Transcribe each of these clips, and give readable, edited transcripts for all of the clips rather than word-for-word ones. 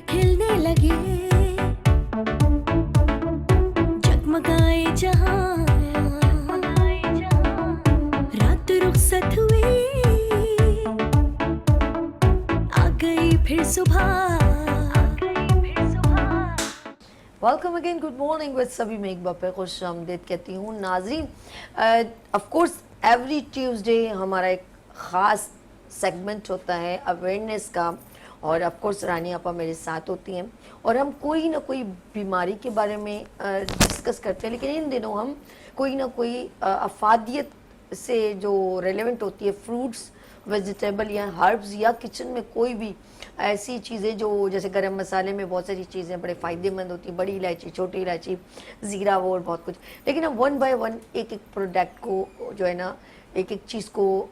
खिलने लगे, जगमगाए जहां, रात रुखसत हुई, आ गई फिर सुबह। Welcome again, good morning with सभी मैं एक बार फिर खुश आमदीद कहती हूँ नाजरीन। ऑफ कोर्स एवरी ट्यूसडे हमारा एक ख़ास सेगमेंट होता है अवेयरनेस का, और ऑफ कोर्स रानी आपा मेरे साथ होती हैं और हम कोई ना कोई बीमारी के बारे में डिस्कस करते हैं। लेकिन इन दिनों हम कोई ना कोई अफादियत से जो रेलेवेंट होती है, फ्रूट्स, वेजिटेबल या हर्ब्स या किचन में कोई भी ऐसी चीज़ें जो जैसे गरम मसाले में बहुत सारी चीज़ें बड़े फ़ायदेमंद होती हैं, बड़ी इलायची, छोटी इलायची, ज़ीरा, वो और बहुत कुछ। लेकिन हम वन बाय वन एक एक प्रोडक्ट को जो है ना, एक एक चीज़ को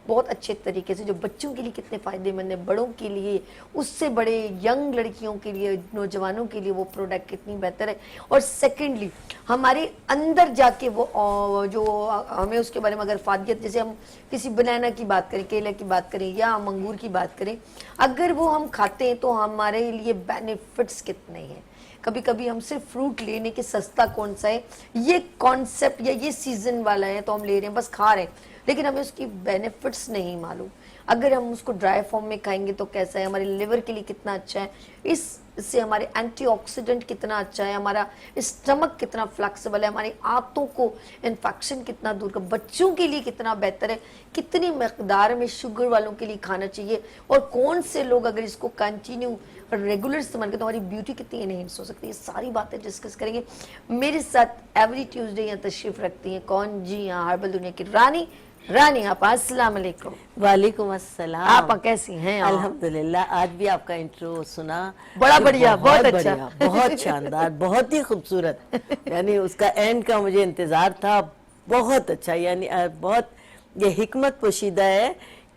बहुत अच्छे तरीके से, जो बच्चों के लिए कितने फ़ायदेमंद है, बड़ों के लिए, उससे बड़े यंग लड़कियों के लिए, नौजवानों के लिए वो प्रोडक्ट कितनी बेहतर है, और सेकेंडली हमारे अंदर जाके वो जो हमें उसके बारे में अगर फादियत, जैसे हम किसी बनाना की बात करें, केले की बात करें या हम अंगूर की बात करें, अगर वो हम खाते हैं तो हमारे लिए बेनिफिट्स कितने हैं। कभी कभी हम सिर्फ फ्रूट लेने के सस्ता कौन सा है, ये कॉन्सेप्ट या ये सीजन वाला है तो हम ले रहे हैं, बस खा रहे हैं, लेकिन हमें उसकी बेनिफिट्स नहीं मालूम। अगर हम उसको ड्राई फॉर्म में खाएंगे तो कैसा है, हमारे लिवर के लिए कितना अच्छा है, इससे हमारे एंटीऑक्सीडेंट कितना अच्छा है, हमारा स्टमक कितना फ्लेक्सिबल है, हमारी आंतों को इन्फेक्शन कितना दूर कर, बच्चों के लिए कितना बेहतर है, कितनी मकदार में शुगर वालों के लिए खाना चाहिए, और कौन से लोग अगर इसको कंटिन्यू रेगुलर इस्तेमाल करें तो हमारी ब्यूटी कितनी एनहेंस हो सकती है। ये सारी बातें डिस्कस करेंगे। मेरे साथ एवरी ट्यूसडे यहाँ तशरीफ रखती हैं कौन जी, यहाँ हर्बल दुनिया की रानी आपा, अस्सलाम वालेकुम। वालेकुम अस्सलाम। आपा कैसी हैं? अल्हम्दुलिल्लाह। आज भी आपका इंट्रो सुना, बड़ा बढ़िया, बहुत अच्छा, बहुत शानदार, बहुत ही खूबसूरत। यानी उसका एंड का मुझे इंतजार था, बहुत अच्छा। यानी बहुत ये हिकमत पोशीदा है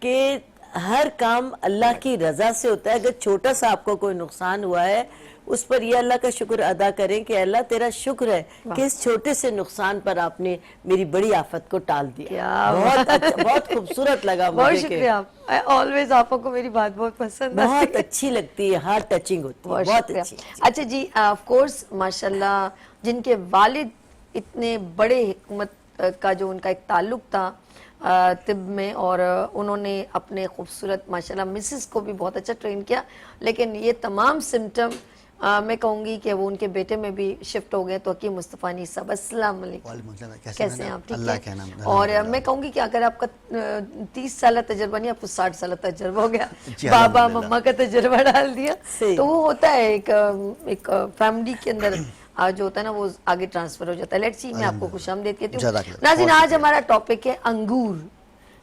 कि हर काम अल्लाह की रजा से होता है। अगर छोटा सा आपको कोई नुकसान हुआ है, उस पर ये अल्लाह का शुक्र अदा करें कि अल्लाह तेरा शुक्र है कि इस छोटे से नुकसान पर आपने मेरी बड़ी आफत को टाल दिया। बहुत अच्छा, बहुत खूबसूरत लगा मुझे। बहुत शुक्रिया। ऑलवेज आपको को मेरी बात बहुत पसंद है, बहुत अच्छी लगती है, हार्ट टचिंग होती है, बहुत अच्छी। अच्छा जी, ऑफ कोर्स माशाल्लाह, जिनके वालिद इतने बड़े हिकमत का जो उनका एक ताल्लुक था तिब में, और उन्होंने अपने खूबसूरत माशाल्लाह मिसेस को भी बहुत अच्छा ट्रेन किया, लेकिन ये तमाम सिम्टम मैं कहूँगी कि वो उनके बेटे में भी शिफ्ट हो गए। तो हकीम मुस्तफ़ा साहब, अस्सलाम वालेकुम, कैसे हैं आप? ठीक है। और मैं कहूँगी कि अगर आपका 30 साल तजर्बा नहीं, आपको 60 साल तजर्बा हो गया, बाबा मम्मा का तजर्बा डाल दिया, तो वो होता है एक फैमिली के अंदर जो होता है ना, वो आगे ट्रांसफर हो जाता है। लेट्स सी, मैं आपको खुशामदीद कहती हूँ नाज़रीन। आज हमारा टॉपिक है अंगूर।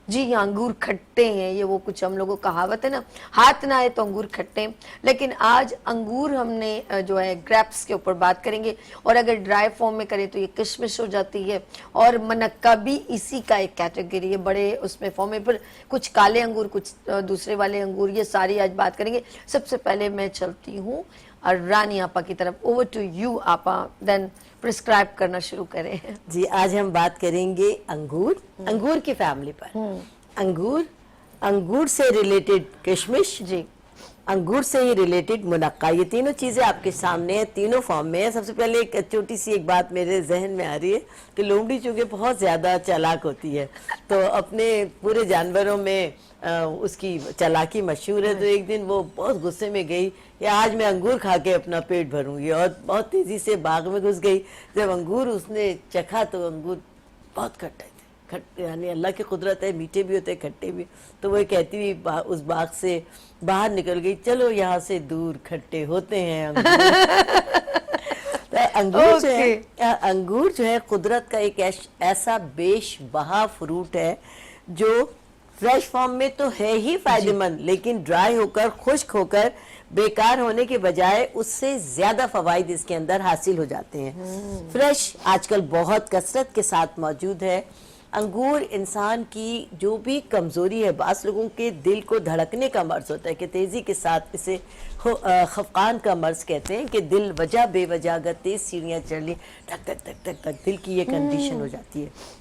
जी हाँ, अंगूर खट्टे हैं, ये वो कुछ हम लोगों को कहावत है ना, हाथ ना आए तो अंगूर खट्टे हैं। लेकिन आज अंगूर हमने जो है ग्रेप्स के ऊपर बात करेंगे, और अगर ड्राई फॉर्म में करें तो ये किशमिश हो जाती है, और मनक्का भी इसी का एक कैटेगरी है, बड़े उसमें फॉर्म में। फिर कुछ काले अंगूर, कुछ दूसरे वाले अंगूर, ये सारी आज बात करेंगे। सबसे पहले मैं चलती हूँ रानी आपा की तरफ। ओवर टू यू आपा, देन प्रिस्क्राइब करना शुरू करें। जी, आज हम बात करेंगे अंगूर की फैमिली पर। अंगूर से रिलेटेड किशमिश, जी, अंगूर से ही रिलेटेड मुनक्का, ये तीनों चीजें आपके सामने हैं, तीनों फॉर्म में है। सबसे पहले एक छोटी सी एक बात मेरे जहन में आ रही है कि लोमड़ी चूंकि बहुत ज्यादा चालाक होती है, तो अपने पूरे जानवरों में उसकी चालाकी मशहूर है। तो एक दिन वो बहुत गुस्से में गई कि आज मैं अंगूर खा के अपना पेट भरूंगी, और बहुत तेजी से बाग में घुस गई। जब अंगूर उसने चखा तो अंगूर बहुत खट्टे थे, खट्टे, यानी अल्लाह की कुदरत है, मीठे भी होते खट्टे भी। तो वो कहती हुई उस बाग से बाहर निकल गई, चलो यहाँ से दूर, खट्टे होते हैं अंगूर जो है कुदरत का एक ऐसा बेशबहा फ्रूट है जो फ्रेश फॉर्म में तो है ही फायदेमंद, लेकिन ड्राई होकर, खुश्क होकर, बेकार होने के बजाय उससे ज्यादा फवाइद इसके अंदर हासिल हो जाते हैं। फ्रेश आजकल बहुत कसरत के साथ मौजूद है। अंगूर इंसान की जो भी कमजोरी है, बास लोगों के दिल को धड़कने का मर्ज होता है कि तेजी के साथ, इसे खफकान का मर्ज कहते हैं कि दिल वजह बेवजह अगर तेज सीढ़ियाँ चढ़ ली, टक टक टक टक टक दिल की ये कंडीशन हो जाती है।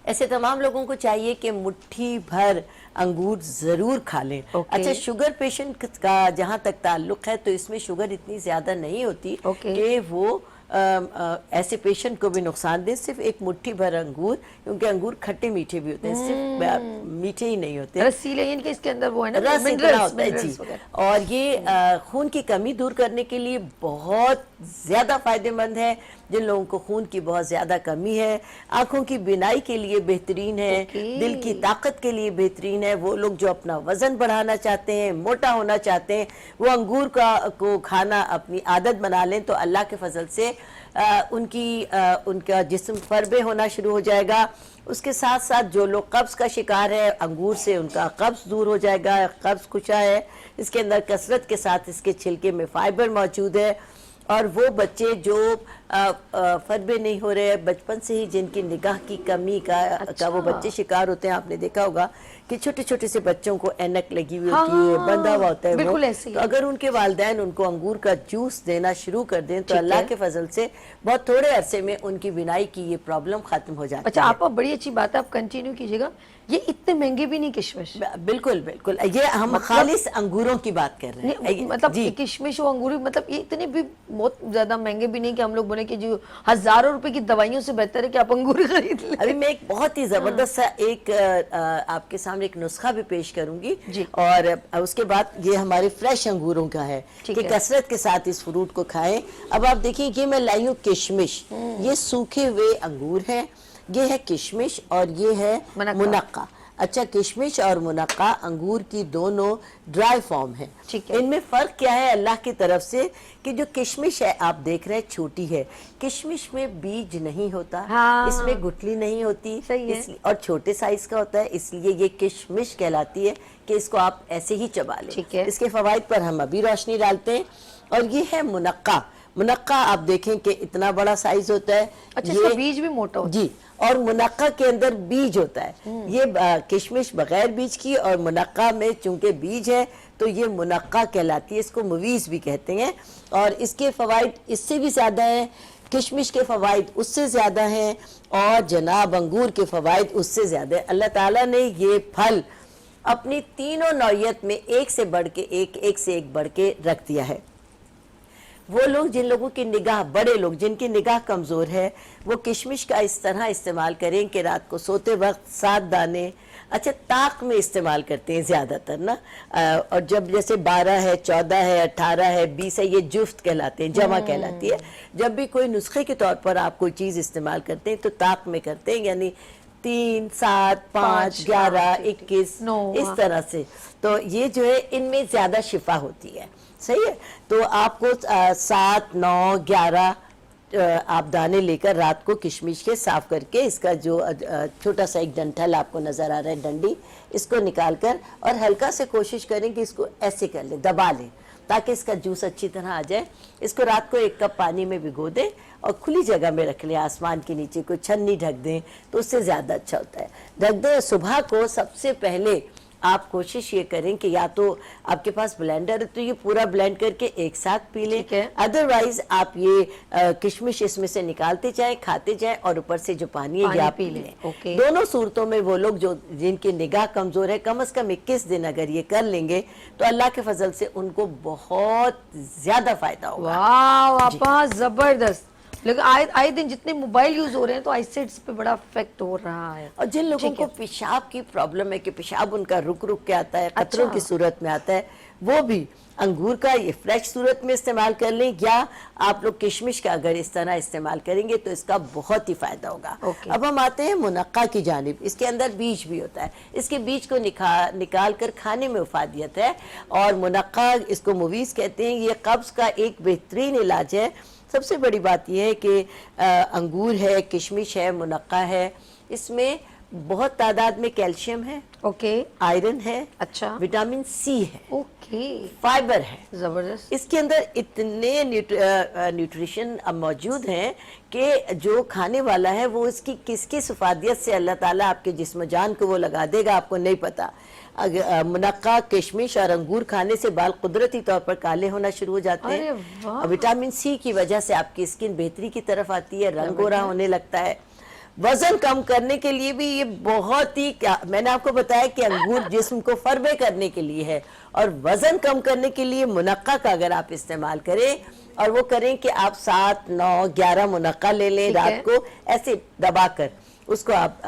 ऐसे तमाम लोगों को चाहिए कि मुट्ठी भर अंगूर ज़रूर खा लें। Okay. अच्छा, शुगर पेशेंट का जहाँ तक ताल्लुक़ है तो इसमें शुगर इतनी ज़्यादा नहीं होती Okay. कि वो ऐसे पेशेंट को भी नुकसान दे। सिर्फ एक मुट्ठी भर अंगूर, क्योंकि अंगूर खट्टे मीठे भी होते हैं, सिर्फ मीठे ही नहीं होते, रसीले कि इसके अंदर वो है ना रस इतना मिनरल्स होता है जी। वगैरह। और ये खून की कमी दूर करने के लिए बहुत ज़्यादा फ़ायदेमंद है। जिन लोगों को खून की बहुत ज़्यादा कमी है, आँखों की बिनाई के लिए बेहतरीन है, दिल की ताकत के लिए बेहतरीन है। वो लोग जो अपना वज़न बढ़ाना चाहते हैं, मोटा होना चाहते हैं, वो अंगूर को खाना अपनी आदत बना लें तो अल्लाह के फजल से उनका जिस्म फरबे होना शुरू हो जाएगा। उसके साथ साथ जो लोग कब्ज़ का शिकार है, अंगूर से उनका कब्ज़ दूर हो जाएगा। कब्ज़ कुशा है, इसके अंदर कसरत के साथ इसके छिलके में फ़ाइबर मौजूद है। और वो बच्चे जो फरबे नहीं हो रहे, बचपन से ही जिनकी निगाह की कमी का वो बच्चे शिकार होते हैं, आपने देखा होगा कि छोटे छोटे से बच्चों को ऐनक लगी हुई होती है, बंधा हुआ होता है बिल्कुल वो। ऐसे ही। तो अगर उनके वालिदैन उनको अंगूर का जूस देना शुरू कर दें तो अल्लाह के फजल से बहुत थोड़े अरसे में उनकी बिनाई की ये प्रॉब्लम खत्म हो जाती अच्छा, है। आप बड़ी अच्छी बात है, आप कंटिन्यू कीजिएगा। ये इतने महंगे भी नहीं किशमिश, बिल्कुल बिल्कुल, ये हम खालिस अंगूरों की बात कर रहे हैं। नहीं, मतलब किशमिश और अंगूर मतलब ये इतने भी बहुत ज्यादा महंगे भी नहीं कि हम लोग बोले कि जो हजारों रुपए की दवाइयों से बेहतर है कि आप अंगूर खरीद लें। अभी मैं एक बहुत ही जबरदस्त सा एक आपके सामने एक नुस्खा भी पेश करूंगी जी। और उसके बाद ये हमारे फ्रेश अंगूरों का है ठीक कि है। कसरत के साथ इस फ्रूट को खाएं। अब आप देखिए कि मैं लाई हूँ किशमिश, ये सूखे हुए अंगूर हैं, ये है किशमिश और ये है मुनक्का। अच्छा, किशमिश और मुनक्का अंगूर की दोनों ड्राई फॉर्म है। ठीक है। इनमें फ़र्क क्या है अल्लाह की तरफ से कि जो किशमिश है आप देख रहे हैं छोटी है, किशमिश में बीज नहीं होता, हाँ। इसमें गुठली नहीं होती, सही है। इसलिए और छोटे साइज का होता है, इसलिए ये किशमिश कहलाती है कि इसको आप ऐसे ही चबा लें। ठीक है। इसके फवाइद पर हम अभी रोशनी डालते हैं। और ये है मुनक्का। मुनक्का आप देखें कि इतना बड़ा साइज होता है। अच्छा, इसका बीज भी मोटा होता जी, और मुनक्का के अंदर बीज होता है। ये किशमिश बगैर बीज की और मुनक्का में चूंकि बीज है तो ये मुनक्का कहलाती है, इसको मुवीज़ भी कहते हैं। और इसके फवाइद इससे भी ज़्यादा हैं, किशमिश के फवाइद उससे ज़्यादा हैं और जनाब अंगूर के फवाइद उससे ज़्यादा है। अल्लाह ताला ने ये फल अपनी तीनों नौयत में एक से बढ़ के एक से एक बढ़ के रख दिया है। वो लोग जिन लोगों की निगाह, बड़े लोग जिनकी निगाह कमज़ोर है, वो किशमिश का इस तरह इस्तेमाल करें कि रात को सोते वक्त 7 दाने, अच्छा ताक में इस्तेमाल करते हैं ज़्यादातर ना, और जब जैसे 12 है, 14 है, 18 है, 20 है, ये जुफ्त कहलाते हैं, जमा कहलाती है। जब भी कोई नुस्खे के तौर पर आप कोई चीज़ इस्तेमाल करते हैं तो ताक में करते हैं, यानी 3, 7, 5, 11, 21 इस तरह से। तो ये जो है इनमें ज़्यादा शिफा होती है, सही है। तो आपको 7, 9, 11 आप दाने लेकर रात को किशमिश के साफ करके इसका जो छोटा सा एक डंठल आपको नज़र आ रहा है, डंडी, इसको निकाल कर और हल्का से कोशिश करें कि इसको ऐसे कर लें, दबा लें ताकि इसका जूस अच्छी तरह आ जाए। इसको रात को 1 कप पानी में भिगो दें और खुली जगह में रख लें, आसमान के नीचे कोई छन्नी ढक दें तो उससे ज़्यादा अच्छा होता है। ढक दें। सुबह को सबसे पहले आप कोशिश ये करें कि या तो आपके पास ब्लेंडर है तो ये पूरा ब्लेंड करके एक साथ पी लें, अदरवाइज आप ये किशमिश इसमें से निकालते जाएं, खाते जाएं और ऊपर से जो पानी है ये आप पी लें। दोनों सूरतों में वो लोग जो जिनकी निगाह कमज़ोर है, कम से कम 21 दिन अगर ये कर लेंगे तो अल्लाह के फजल से उनको बहुत ज़्यादा फ़ायदा होगा। वाह आपा, ज़बरदस्त। लेकिन आए दिन जितने मोबाइल यूज हो रहे हैं तो आईसाइट्स पे बड़ा इफेक्ट हो रहा है। और जिन लोगों को पेशाब की प्रॉब्लम है कि पेशाब उनका रुक रुक के आता है, कतरों की सूरत में आता है, वो भी अंगूर का ये फ्रेश सूरत में इस्तेमाल कर लें, या आप लोग किशमिश का अगर इस तरह इस्तेमाल करेंगे तो इसका बहुत ही फायदा होगा। अब हम आते हैं मुनक्का की जानिब। इसके अंदर बीज भी होता है, इसके बीज को निकाल कर खाने में मुफादियत है। और मुनक्का, इसको मुवीज़ कहते हैं, ये कब्ज़ का एक बेहतरीन इलाज है। सबसे बड़ी बात यह है कि अंगूर है, किशमिश है, मुनक्का है, इसमें बहुत तादाद में कैल्शियम है, आयरन है, अच्छा, विटामिन सी है, फाइबर है, जबरदस्त। इसके अंदर इतने न्यूट्रिशन मौजूद हैं कि जो खाने वाला है वो इसकी किसकी सफादियत से अल्लाह ताला आपके जिस्म जान को वो लगा देगा, आपको नहीं पता। मुनक्का, किशमिश और अंगूर खाने से बाल कुदरती तौर पर काले होना शुरू हो जाते हैं। विटामिन सी की वजह से आपकी स्किन बेहतरी की तरफ आती है, रंग गोरा होने लगता है। वजन कम करने के लिए भी ये बहुत ही, मैंने आपको बताया कि अंगूर जिस्म को फरबे करने के लिए है, और वजन कम करने के लिए मुनक्का का अगर आप इस्तेमाल करें, और वो करें कि आप 7, 9, 11 मुनक्का ले लें रात को, ऐसे दबाकर उसको आप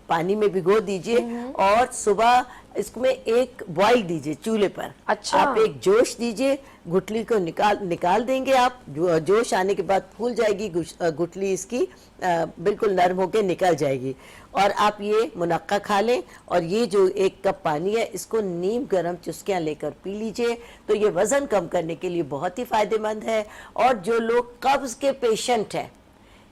पानी में भिगो दीजिए, और सुबह इसमें एक बॉईल दीजिए चूल्हे पर। अच्छा। आप एक जोश दीजिए, गुठली को निकाल देंगे आप, जोश आने के बाद फूल जाएगी गुठली इसकी, बिल्कुल नरम होके निकल जाएगी, और आप ये मुनक्का खा लें, और ये जो 1 कप पानी है इसको नीम गर्म चुस्कियाँ लेकर पी लीजिए। तो ये वजन कम करने के लिए बहुत ही फायदेमंद है। और जो लोग कब्ज के पेशेंट हैं,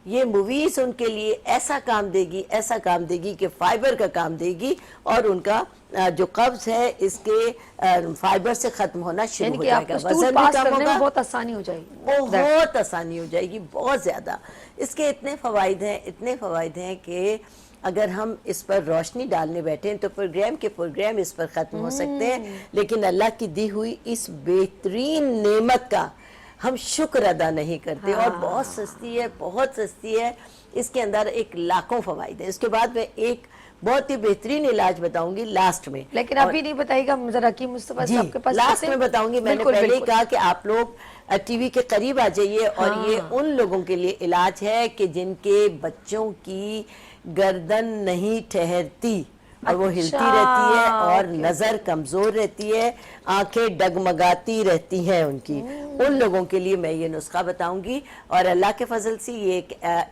ये मूवीज उनके लिए ऐसा काम देगी कि फाइबर का काम देगी, और उनका जो कब्ज है इसके फाइबर से खत्म होना शुरू हो जाएगा, वजन भी कम होगा, बहुत आसानी हो जाएगी, बहुत आसानी हो जाएगी, बहुत ज्यादा। इसके इतने फवाइद हैं कि अगर हम इस पर रोशनी डालने बैठे तो प्रोग्राम इस पर खत्म हो सकते हैं, लेकिन अल्लाह की दी हुई इस बेहतरीन नेमत का हम शुक्र अदा नहीं करते। और बहुत सस्ती है, इसके अंदर एक लाखों फवाइद है। इसके बाद मैं एक बहुत ही बेहतरीन इलाज बताऊंगी लास्ट में, लेकिन अभी नहीं बताइएगा जरा हकीम मुस्तफा साहब आपके पास लास्ट में बताऊंगी। मैंने पहले ही कहा कि आप लोग टीवी के करीब आ जाइए, और ये उन लोगों के लिए इलाज है कि जिनके बच्चों की गर्दन नहीं ठहरती, और वो हिलती रहती है, और नजर कमजोर रहती है, आंखें डगमगाती रहती हैं उनकी, उन लोगों के लिए मैं ये नुस्खा बताऊंगी। और अल्लाह के फजल से ये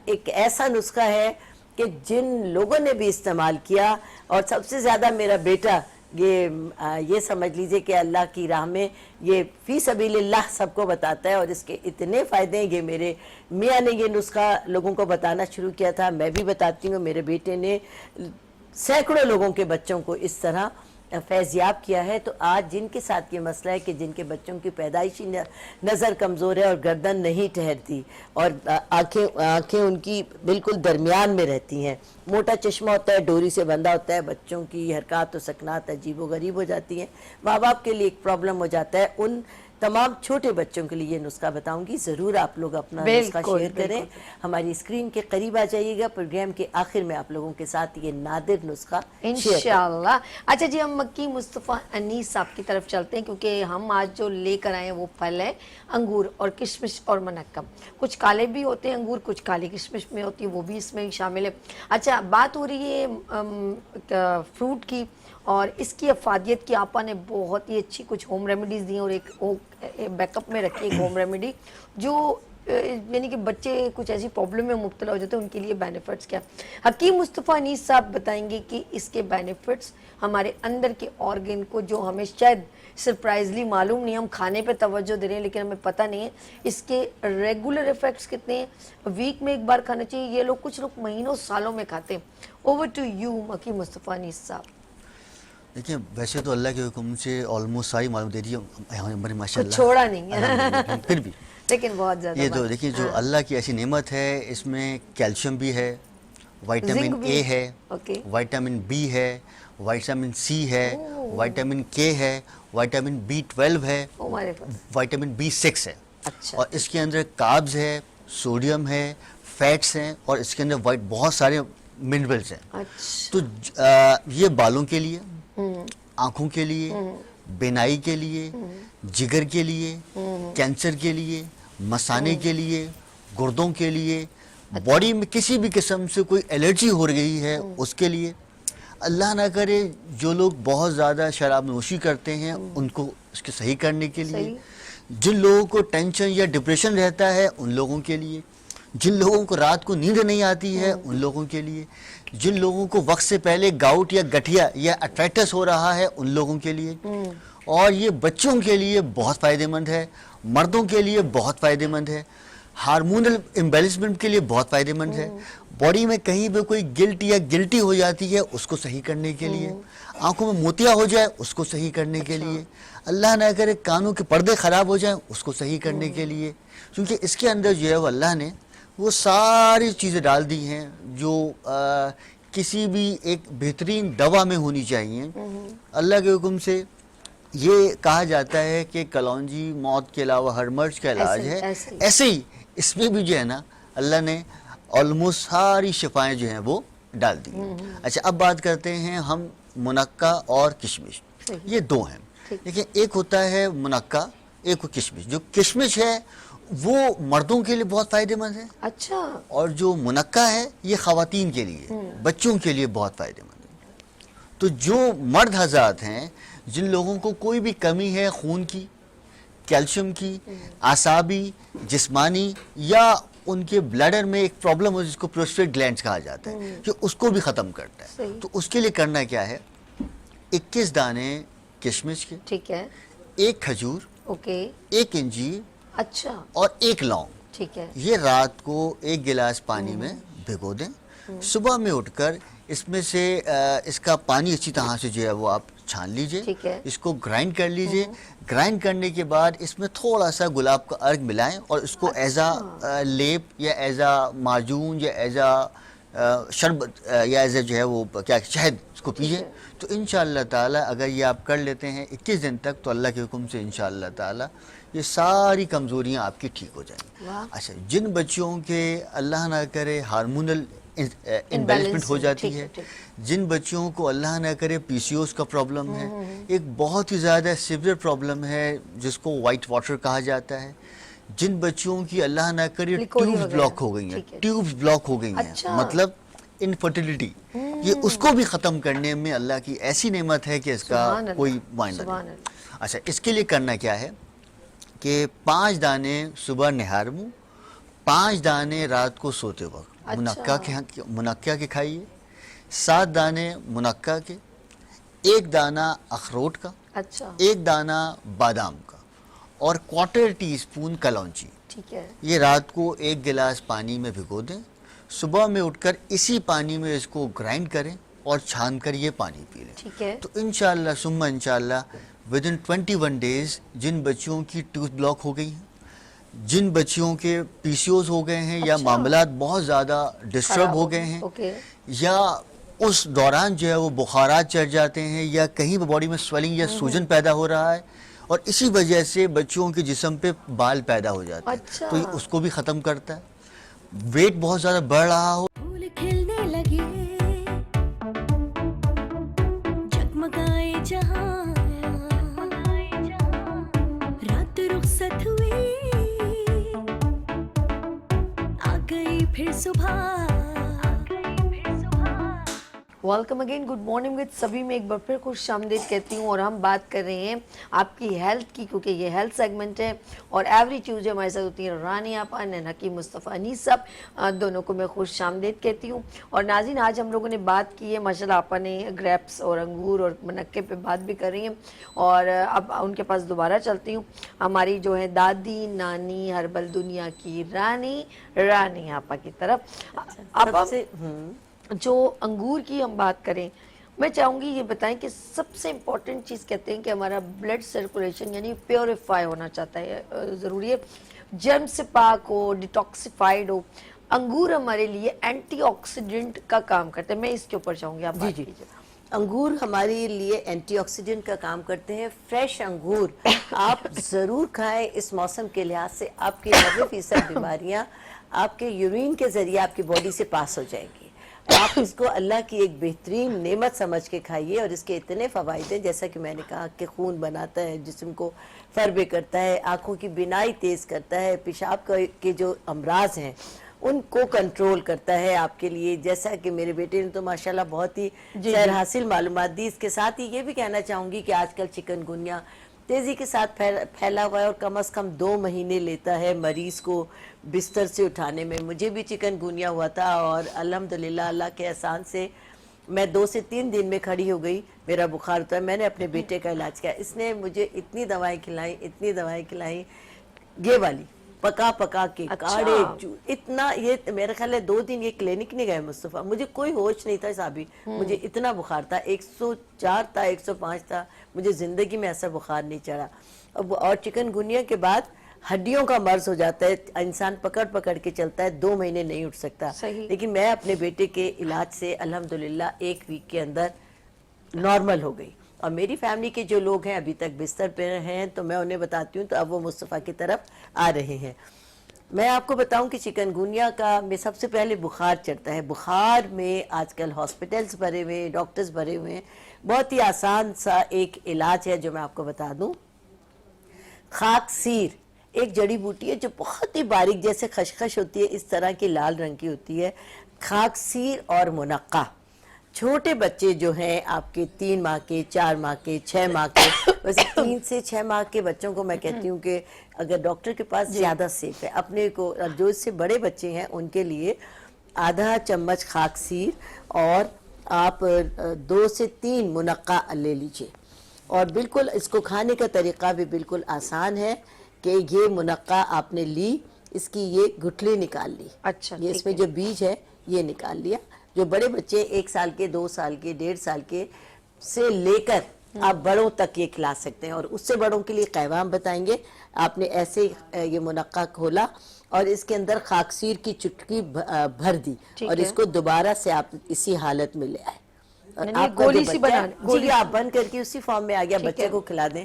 एक ऐसा नुस्खा है कि जिन लोगों ने भी इस्तेमाल किया, और सबसे ज्यादा मेरा बेटा, ये समझ लीजिए कि अल्लाह की राह में ये फी सबीलिल्लाह सबको बताता है, और इसके इतने फ़ायदे हैं। ये मेरे मियाँ ने ये नुस्खा लोगों को बताना शुरू किया था, मैं भी बताती हूँ, मेरे बेटे ने सैकड़ों लोगों के बच्चों को इस तरह फैज़याब किया है। तो आज जिनके साथ ये मसला है कि जिनके बच्चों की पैदाइशी नज़र कमज़ोर है, और गर्दन नहीं ठहरती, और आंखें उनकी बिल्कुल दरमियान में रहती हैं, मोटा चश्मा होता है, डोरी से बंधा होता है, बच्चों की हरकत और सकनात अजीब व गरीब हो जाती हैं, माँ बाप के लिए एक प्रॉब्लम हो जाता है। उन तमाम छोटे बच्चों के लिए ये नुस्खा बताऊंगी, ज़रूर आप लोग अपना नुस्खा शेयर करें, हमारी स्क्रीन के करीब आ जाइएगा। प्रोग्राम के आखिर में आप लोगों के साथ ये नादिर नुस्खा इंशाअल्लाह। अच्छा जी, हम मक्की मुस्तफ़ा अनीस साहब की तरफ चलते हैं, क्योंकि हम आज जो लेकर आए हैं वो फल है अंगूर और किशमिश और मनक्कम। कुछ काले भी होते हैं अंगूर, कुछ काली किशमिश में होती है, वो भी इसमें शामिल है। अच्छा, बात हो रही है फ्रूट की, और इसकी अफादियत की आपा ने बहुत ही अच्छी कुछ होम रेमेडीज़ दी, और एक बैकअप में रखी एक होम रेमेडी जो यानी कि बच्चे कुछ ऐसी प्रॉब्लम में मुब्तला हो जाते हैं, उनके लिए बेनिफिट्स क्या। हकीम मुस्तफ़ा अनीस साहब बताएंगे कि इसके बेनिफिट्स हमारे अंदर के ऑर्गन को, जो हमें शायद सरप्राइजली मालूम नहीं, हम खाने पे तवज्जो दे रहे हैं लेकिन हमें पता नहीं है इसके रेगुलर इफेक्ट्स कितने हैं। वीक में एक बार खाना चाहिए, ये लोग कुछ लोग महीनों सालों में खाते हैं। ओवर टू यू हकीम मुस्तफ़ा अनीस साहब। देखिए, वैसे तो अल्लाह के हुक्म से ऑलमोस्ट सारी मालूम दे दी हमारे माशाल्लाह, छोड़ा नहीं है फिर भी लेकिन बहुत ज़्यादा ये तो देखिए जो अल्लाह की ऐसी नेमत है, इसमें कैल्शियम भी है, विटामिन ए है, विटामिन बी है, विटामिन सी है, विटामिन के है, विटामिन B12 है, विटामिन B6 है। अच्छा। और इसके अंदर कार्ब्स है, सोडियम है, फैट्स हैं, और इसके अंदर बहुत सारे मिनरल्स हैं। अच्छा। तो ये बालों के लिए, आँखों के लिए, बिनाई के लिए, जिगर के लिए, कैंसर के लिए, मसाने के लिए, गुर्दों के लिए, बॉडी में किसी भी किस्म से कोई एलर्जी हो रही है उसके लिए, अल्लाह ना करे जो लोग बहुत ज़्यादा शराब नोशी करते हैं उनको इसके सही करने के लिए, जिन लोगों को टेंशन या डिप्रेशन रहता है उन लोगों के लिए, जिन लोगों को रात को नींद नहीं आती है उन लोगों के लिए, जिन लोगों को वक्त से पहले गाउट या गठिया या अर्थराइटिस हो रहा है उन लोगों के लिए, और ये बच्चों के लिए बहुत फ़ायदेमंद है, मर्दों के लिए बहुत फ़ायदेमंद है, हार्मोनल इम्बैलेंसमेंट के लिए बहुत फ़ायदेमंद है, बॉडी में कहीं भी कोई गिल्ट या गिल्टी हो जाती है उसको सही करने के लिए, आंखों में मोतिया हो जाए उसको सही करने के लिए, अल्लाह ना करे कानों के पर्दे ख़राब हो जाएं उसको सही करने के लिए, क्योंकि इसके अंदर जो है वो अल्लाह ने वो सारी चीज़ें डाल दी हैं जो किसी भी एक बेहतरीन दवा में होनी चाहिए। अल्लाह के हुक्म से ये कहा जाता है कि कलौंजी मौत के अलावा हर मर्ज का इलाज है, ऐसे ही इसमें भी जो है ना अल्लाह ने ऑलमोस्ट सारी शिफाएं जो हैं वो डाल दी हैं। अच्छा, अब बात करते हैं हम मुनक्का और किशमिश। ये दो हैं। देखिए, एक होता है मुनक्का, एक किशमिश। जो किशमिश है वो मर्दों के लिए बहुत फायदेमंद है, अच्छा, और जो मुनक्का है ये खवातीन के लिए, बच्चों के लिए बहुत फायदेमंद है। तो जो मर्द हज़रात हैं जिन लोगों को कोई भी कमी है खून की, कैल्शियम की, आसाबी, जिस्मानी, या उनके ब्लैडर में एक प्रॉब्लम हो जिसको प्रोस्टेट ग्लैंड्स कहा जाता है, कि उसको भी ख़त्म करता है। सही। तो उसके लिए करना क्या है, 21 दाने किशमिश के, ठीक है, एक खजूर, ओके, एक इंजीर अच्छा, और एक लौंग, ठीक है, ये रात को 1 गिलास पानी में भिगो दें। सुबह में उठकर इसमें से इसका पानी अच्छी तरह से जो है वो आप छान लीजिए, ठीक है। इसको ग्राइंड कर लीजिए। ग्राइंड करने के बाद इसमें थोड़ा सा गुलाब का अर्क मिलाएं और इसको एज आ लेप या एज आ माजून या एज आ शरबत या एज जो है वो क्या शहद, इसको पीजिए। तो इंशाअल्लाह ताला अगर ये आप कर लेते हैं 21 दिन तक, तो अल्लाह के हुक्म से इंशाअल्लाह ताला ये सारी कमज़ोरियाँ आपकी ठीक हो जाएंगी। वाह। अच्छा, जिन बच्चों के अल्लाह ना करे हार्मोनल इम्बैलेंसमेंट हो जाती ठीक है, है, ठीक। जिन बच्चों को अल्लाह ना करे पीसीओएस का प्रॉब्लम है, एक बहुत ही ज़्यादा सीवियर प्रॉब्लम है जिसको वाइट वाटर कहा जाता है, जिन बच्चों की अल्लाह ना करे लिकोरी ट्यूब्स वगैरह, ब्लॉक हो गई हैं, ठीक है। ट्यूब्स ब्लॉक हो गई हैं, अच्छा। मतलब इनफर्टिलिटी, ये उसको भी ख़त्म करने में अल्लाह की ऐसी नेमत है कि इसका सुभान अल्लाह, कोई मायना सुभान नहीं। अल्लाह। अच्छा, इसके लिए करना क्या है कि 5 दाने सुबह निहार मुँह, 5 दाने रात को सोते वक्त अच्छा। मुनक्का के खाइए, 7 दाने मुनक्का के, 1 दाना अखरोट का, अच्छा, 1 दाना बादाम का, और क्वार्टर टी-स्पून कलौंजी। ठीक है, ये रात को 1 गिलास पानी में भिगो दें। सुबह में उठकर इसी पानी में इसको ग्राइंड करें और छान कर ये पानी पी लें। ठीक है, तो इंशाअल्लाह सुम्मा इंशाअल्लाह विद इन 21 डेज जिन बच्चियों की ट्यूथ ब्लॉक हो गई हैं, जिन बच्चियों के पीसीओस हो गए हैं, या अच्छा। मामलात बहुत ज़्यादा डिस्टर्ब खराब हो हो गए गए, हैं, ओके। या उस दौरान जो है वो बुखारात चढ़ जाते हैं, या कहीं बॉडी में स्वेलिंग या सूजन पैदा हो रहा है, और इसी वजह से बच्चों के जिस्म पे बाल पैदा हो जाते हैं, अच्छा। तो ये उसको भी ख़त्म करता है। वेट बहुत ज़्यादा बढ़ रहा हो, फूल खिलने लगे, जगमगाए जहां, रात रुखसत हुई, आ गई फिर सुबह। Welcome again, good morning with सभी में एक बार फिर खुश आमदीद कहती हूँ। और हम बात कर रहे हैं आपकी हेल्थ की, क्योंकि ये हेल्थ सेगमेंट है। और एवरी ट्यूसडे हमारे साथ होती है रानी आपा एंड हकीम मुस्तफ़ा अनीस साहब, दोनों को मैं खुश आमदीद कहती हूँ। और नाज़रीन, आज हम लोगों ने बात की है, माशाल्लाह आपा ने ग्रेप्स और अंगूर और मुनक्के पे बात भी कर रही हैं। और अब उनके पास दोबारा चलती हूँ, हमारी जो है दादी नानी हर्बल दुनिया की रानी आपा की तरफ। अब सबसे जो अंगूर की हम बात करें, मैं चाहूँगी ये बताएं कि सबसे इम्पॉर्टेंट चीज़ कहते हैं कि हमारा ब्लड सर्कुलेशन यानी प्योरीफाई होना चाहता है, ज़रूरी है, जर्म से पाक हो, डिटॉक्सिफाइड हो। अंगूर हमारे लिए एंटीऑक्सीडेंट का काम करते हैं। मैं इसके ऊपर चाहूँगी आप बात कीजिए। अंगूर हमारे लिए एंटीऑक्सीडेंट का काम करते हैं। फ्रेश अंगूर आप ज़रूर खाएं। इस मौसम के लिहाज से आपकी 90% बीमारियां आपके यूरिन के ज़रिए आपकी बॉडी से पास हो जाएंगी। आप इसको अल्लाह की एक बेहतरीन नेमत समझ के खाइए, और इसके इतने फ़वाइद हैं, जैसा कि मैंने कहा कि खून बनाता है, जिस्म को फरबे करता है, आँखों की बिनाई तेज़ करता है, पेशाब के जो अमराज हैं उनको कंट्रोल करता है आपके लिए। जैसा कि मेरे बेटे ने तो माशाल्लाह बहुत ही सैर हासिल मालूमात दी। इसके साथ ही ये भी कहना चाहूँगी कि आजकल चिकनगुनिया तेज़ी के साथ फैला हुआ है, और कम से कम 2 महीने लेता है मरीज़ को बिस्तर से उठाने में। मुझे भी चिकनगुनिया हुआ था, और अल्हम्दुलिल्लाह अल्लाह के एहसान से मैं 2 से 3 दिन में खड़ी हो गई। मेरा बुखार उतरा, मैंने अपने बेटे का इलाज किया। इसने मुझे इतनी दवाएं खिलाई, ये वाली पका पका के काढ़े, इतना, ये मेरा ख्याल है 2 दिन ये क्लिनिक नहीं गए मुस्तफ़ा, मुझे कोई होश नहीं था साहबी, मुझे इतना बुखार था, 104 था, 105 था, मुझे ज़िंदगी में ऐसा बुखार नहीं चढ़ा। और चिकनगुनिया के बाद हड्डियों का मर्ज हो जाता है, इंसान पकड़ पकड़ के चलता है, 2 महीने नहीं उठ सकता। लेकिन मैं अपने बेटे के इलाज से अल्हम्दुलिल्लाह 1 वीक के अंदर नॉर्मल हो गई। और मेरी फैमिली के जो लोग हैं अभी तक बिस्तर पे हैं, तो मैं उन्हें बताती हूँ, तो अब वो मुस्तफ़ा की तरफ आ रहे हैं। میں آپ کو بتاؤں کہ چکن گونیا کا میں سب سے پہلے بخار چڑھتا ہے. بخار میں آج کل ہاسپٹلز بھرے ہوئے ہیں, ڈاکٹرز بھرے ہوئے ہیں. بہت ہی آسان سا ایک علاج ہے جو میں آپ کو بتا دوں. خاک سیر ایک جڑی بوٹی ہے جو بہت ہی باریک جیسے خشخش ہوتی ہے, اس طرح کی لال رنگ کی ہوتی ہے. خاک سیر اور منقع, چھوٹے بچے جو ہیں آپ کے 3 ماہ کے, 4 ماہ کے, 6 ماہ کے, ویسے 3 سے 6 ماہ کے بچوں کو میں کہتی ہوں کہ اگر ڈاکٹر کے پاس زیادہ سیف ہے. اپنے کو جو اس سے بڑے بچے ہیں ان کے لیے آدھا چمچ خاک سیر اور آپ 2 سے 3 منقع لے لیجئے. اور بالکل اس کو کھانے کا طریقہ بھی بالکل آسان ہے کہ یہ منقع آپ نے لی, اس کی یہ گٹھلی نکال لی. اچھا, یہ اس میں جو بیج ہے یہ نکال لیا. جو بڑے بچے 1 سال کے, 2 سال کے, 1.5 سال کے سے لے کر آپ بڑوں تک یہ کھلا سکتے ہیں. اور اس سے بڑوں کے لیے قہوہ ہم بتائیں گے. آپ نے ایسے یہ منقع کھولا اور اس کے اندر خاک سیر کی چٹکی بھر دی اور اس کو دوبارہ سے آپ اسی حالت میں لے آئے. آپ کا گولی جو سی بچہ ہے, بنا, جی آپ بند کر کے اسی فارم میں آ گیا, بچے کو کھلا دیں.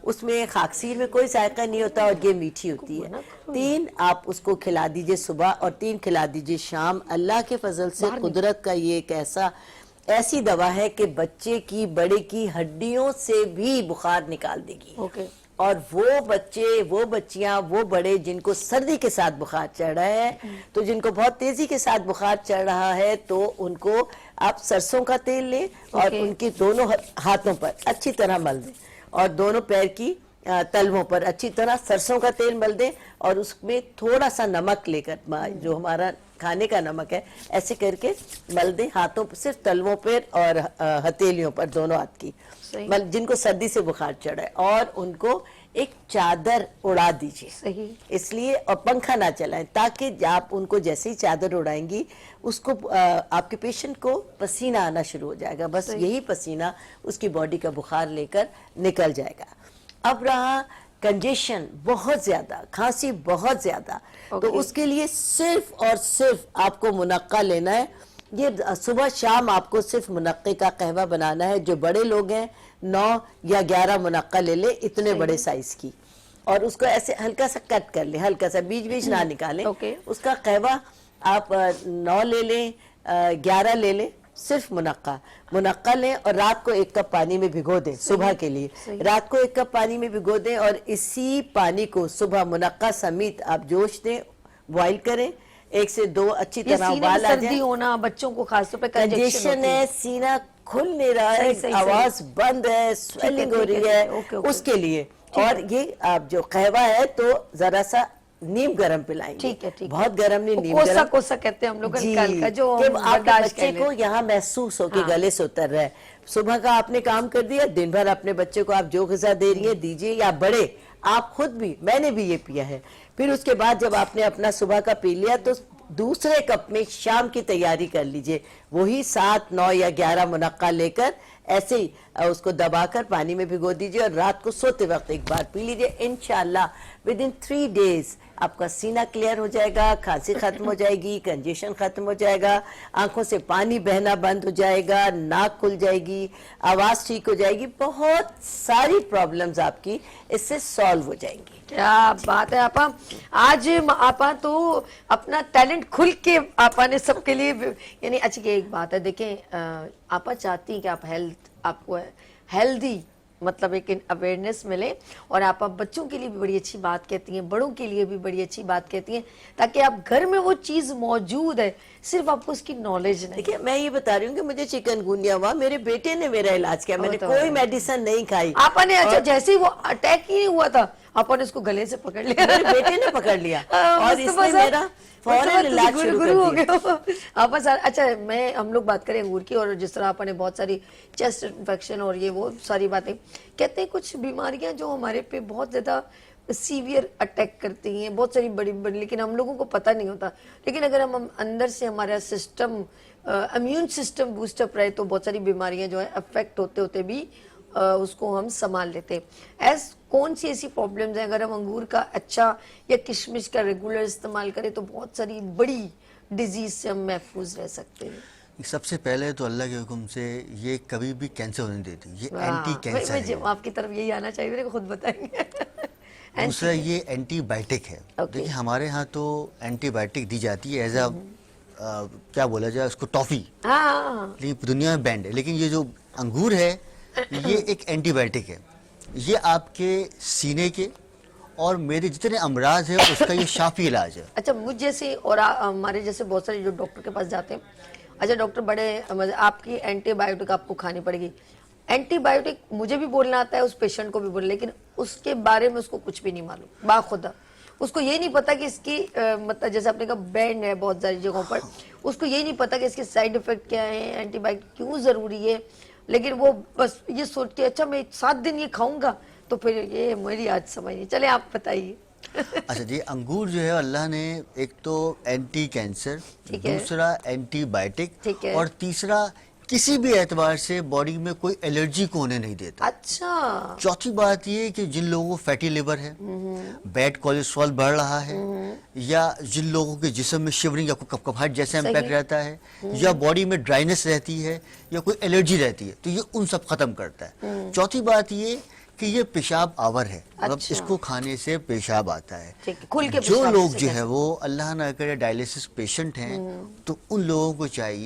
اس میں خاک سیر میں کوئی ذائقہ نہیں ہوتا اور یہ میٹھی ہوتی ہے. 3 آپ اس کو کھلا دیجئے صبح اور 3 کھلا دیجئے شام. اللہ کے فضل سے قدرت کا یہ ایک ایسی دوا ہے کہ بچے کی, بڑے کی ہڈیوں سے بھی بخار نکال دے گی. اور وہ بچے, وہ بچیاں, وہ بڑے جن کو سردی کے ساتھ بخار چڑھ رہا ہے, تو جن کو بہت تیزی کے ساتھ بخار چڑھ رہا ہے, تو ان کو آپ سرسوں کا تیل لیں اور ان کی دونوں ہاتھوں پر اچھی طرح مل دیں اور دونوں پیر کی تلووں پر اچھی طرح سرسوں کا تیل مل دیں اور اس میں تھوڑا سا نمک لے کر, جو ہمارا کھانے کا نمک ہے, ایسے کر کے مل دیں ہاتھوں پر, صرف تلووں پر اور ہتھیلیوں پر, دونوں ہاتھ کی, جن کو سردی سے بخار چڑھا ہے. اور ان کو ایک چادر اڑا دیجیے, اس لیے, اور پنکھا نہ چلائیں, تاکہ آپ ان کو جیسے ہی چادر اڑائیں گی اس کو آپ کے پیشنٹ کو پسینہ آنا شروع ہو جائے گا. بس یہی پسینہ اس کی باڈی کا بخار لے کر نکل جائے گا. اب رہا کنجیشن, بہت زیادہ کھانسی, بہت زیادہ, تو اس کے لیے صرف اور صرف آپ کو منقع لینا ہے. یہ صبح شام آپ کو صرف منقع کا قہوہ بنانا ہے. جو بڑے لوگ ہیں 9 یا 11 منقع لے لیں, اتنے بڑے سائز کی, اور اس کو ایسے ہلکا سا کٹ کر لیں, ہلکا سا, بیج نہ نکالیں. اس کا قہوہ آپ 9 لے لیں, 11 لے لیں, صرف منقع لیں اور رات کو 1 کپ پانی میں بھگو دیں. صبح کے لیے رات کو 1 کپ پانی میں بھگو دیں اور اسی پانی کو صبح منقع سمیت آپ جوش دیں, بوائل کریں. 1 سے 2 اچھی طرح ابال آ جائے. سردی ہونا بچوں کو خاص طور پہ کنجیشن ہے, سینہ کھل نہیں رہا ہے, آواز بند ہے, سویلنگ ہو رہی ہے, اس کے لیے. اور یہ آپ جو قہوہ ہے تو ذرا سا نیم گرم پلائیں گے, بہت گرم نہیں, نیم گرم, کوسا کہتے ہیں ہم لوگ, جو آپ کے بچے کو یہاں محسوس ہو کہ گلے سے اتر رہا ہے. صبح کا آپ نے کام کر دیا, دن بھر اپنے بچے کو آپ جو غذا دے رہی ہیں دیجئے, یا بڑے آپ خود بھی, میں نے بھی یہ پیا ہے. پھر اس کے بعد جب آپ نے اپنا صبح کا پی لیا تو دوسرے کپ میں شام کی تیاری کر لیجئے. وہی 7, 9 یا 11 منقع لے کر ایسے ہی اس کو دبا کر پانی میں بھگو دیجئے اور رات کو سوتے وقت ایک بار پی لیجئے. انشاءاللہ within 3 days آپ کا سینہ کلیئر ہو جائے گا, کھانسی ختم ہو جائے گی, کنجیشن ختم ہو جائے گا, آنکھوں سے پانی بہنا بند ہو جائے گا, ناک کھل جائے گی, آواز ٹھیک ہو جائے گی, بہت ساری پرابلمز آپ کی اس سے سالو ہو جائیں گی. کیا بات ہے آپا, آج آپا تو اپنا ٹیلنٹ کھل کے آپا نے سب کے لیے, یعنی اچھی کہ ایک بات ہے, دیکھیں آپا چاہتی ہیں کہ آپ کو ہیلدی مطلب ایک اویئرنیس ملے, اور آپ بچوں کے لیے بھی بڑی اچھی بات کہتی ہیں, بڑوں کے لیے بھی بڑی اچھی بات کہتی ہیں, تاکہ آپ گھر میں وہ چیز موجود ہے, صرف آپ کو اس کی نالج نہیں. دیکھیں میں یہ بتا رہی ہوں کہ مجھے چکن گونیا ہوا, میرے بیٹے نے میرا علاج کیا, میں نے کوئی میڈیسن نہیں کھائی. آپا نے اچھا جیسے ہی وہ اٹیک ہی نہیں ہوا تھا, آپا نے اس کو گلے سے پکڑ لیا, میرے بیٹے نے پکڑ لیا اور اس نے میرا فوراً علاج شروع کر دیا. آپا اچھا ہم لوگ بات کریں انگور کی, اور جس طرح آپا نے بہت ساری چیسٹ انفیکشن اور یہ وہ ساری باتیں کہتے ہیں, کچھ بیماریاں جو ہمارے پہ بہت زیادہ سیویئر اٹیک کرتی ہیں, بہت ساری بڑی بڑی, لیکن ہم لوگوں کو پتہ نہیں ہوتا. لیکن اگر ہم اندر سے ہمارا system, immune system boost up رہے, تو بہت ساری بیماریاں جو ہیں افیکٹ ہوتے ہوتے بھی اس کو ہم سنبھال لیتے ہیں. کون سی ایسی پرابلمز ہیں اگر ہم انگور کا اچھا یا کشمش کا ریگولر استعمال کریں تو بہت ساری بڑی ڈیزیز سے ہم محفوظ رہ سکتے ہیں؟ سب سے پہلے تو اللہ کے حکم سے یہ کبھی بھی کینسر ہونے دیتی, یہ اینٹی کینسر ہے. آپ کی طرف یہی آنا چاہیے, خود بتائیں گے. दूसरा ये एंटीबायोटिक है। Okay. देखिए हमारे यहाँ तो एंटीबायोटिक दी जाती है एज अ क्या बोला जाए उसको, टॉफी, हाँ लेकिन दुनिया में बैंड है। लेकिन ये जो अंगूर है ये एक एंटीबायोटिक है। ये आपके सीने के और मेरे जितने अमराज है उसका ये शाफी इलाज है। अच्छा, मुझ जैसे और हमारे जैसे बहुत सारे जो डॉक्टर के पास जाते हैं, अच्छा डॉक्टर बड़े आपकी एंटीबायोटिक आपको खानी पड़ेगी। एंटीबायोटिक मुझे भी बोलना आता है, उस पेशेंट को भी बोलना, लेकिन उसके बारे में उसको कुछ भी नहीं मालूम, बाखुदा उसको ये नहीं पता कि इसकी मतलब जैसे आपने कहा बैंड है बहुत सारी जगहों पर, उसको ये नहीं पता कि इसके साइड इफेक्ट क्या है, एंटीबायोटिक क्यों ज़रूरी है, लेकिन वो बस ये सोच के अच्छा मैं 7 दिन ये खाऊंगा तो फिर ये मेरी आज समझ नहीं। चले आप बताइए। अच्छा जी, अंगूर जो है अल्लाह ने एक तो एंटी कैंसर, ठीक है। दूसरा एंटीबायोटिक ठीक है। और तीसरा किसी भी एतबार से बॉडी में कोई एलर्जी को होने नहीं देता। अच्छा, चौथी बात ये कि जिन लोगों को फैटी लिवर है, बैड कोलेस्ट्रॉल बढ़ रहा है, या जिन लोगों के जिस्म में शिवरिंग या कपकपाहट जैसा सही। इम्पैक्ट रहता है, या बॉडी में ड्राइनेस रहती है, या कोई एलर्जी रहती है, तो ये उन सब खत्म करता है। चौथी बात ये कि ये पेशाब आवर है, मतलब अच्छा। इसको खाने से पेशाब आता है। ठीक है, खुल के जो पेशाब लोग से जो कैसे? है वो अल्लाह ना करे डायलिसिस पेशेंट हैं, तो उन लोगों को चाहिए